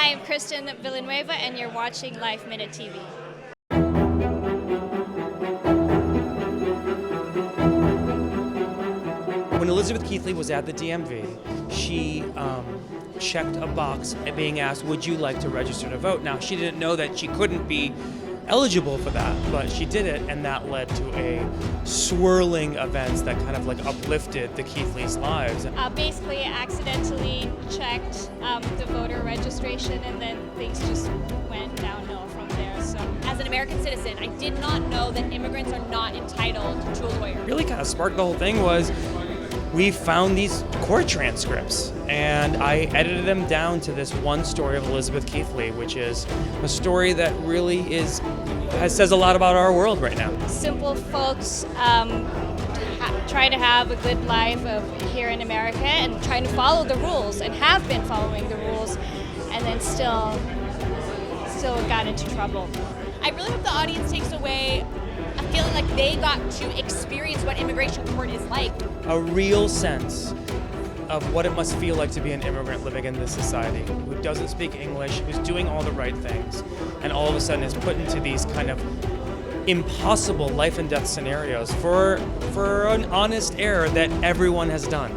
Hi, I'm Kristin Villanueva, and you're watching LifeMinute TV. When Elizabeth Keathley was at the DMV, she checked a box being asked, would you like to register to vote? Now, she didn't know that she couldn't be eligible for that, but she did it, and that led to a swirling events that kind of like uplifted the Keathleys' lives. Basically, I accidentally checked the voter registration, and then things just went downhill from there. So, as an American citizen, I did not know that immigrants are not entitled to a lawyer. Really kind of sparked the whole thing was we found these court transcripts, and I edited them down to this one story of Elizabeth Keathley, which is a story that really says a lot about our world right now. Simple folks try to have a good life here in America and trying to follow the rules and have been following the rules, and then still got into trouble. I really hope the audience takes away a feeling like they got to experience what immigration court is like. A real sense of what it must feel like to be an immigrant living in this society, who doesn't speak English, who's doing all the right things, and all of a sudden is put into these kind of impossible life and death scenarios for an honest error that everyone has done.